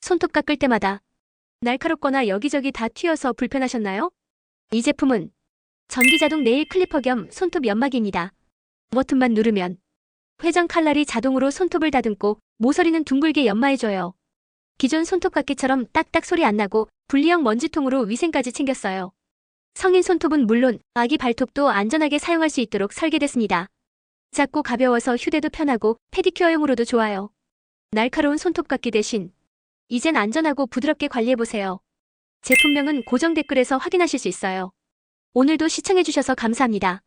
손톱 깎을 때마다 날카롭거나 여기저기 다 튀어서 불편하셨나요? 이 제품은 전기자동 네일 클리퍼 겸 손톱 연마기입니다. 버튼만 누르면 회전 칼날이 자동으로 손톱을 다듬고 모서리는 둥글게 연마해줘요. 기존 손톱깎이처럼 딱딱 소리 안 나고 분리형 먼지통으로 위생까지 챙겼어요. 성인 손톱은 물론 아기 발톱도 안전하게 사용할 수 있도록 설계됐습니다. 작고 가벼워서 휴대도 편하고 페디큐어용으로도 좋아요. 날카로운 손톱깎이 대신 이젠 안전하고 부드럽게 관리해보세요. 제품명은 고정 댓글에서 확인하실 수 있어요. 오늘도 시청해주셔서 감사합니다.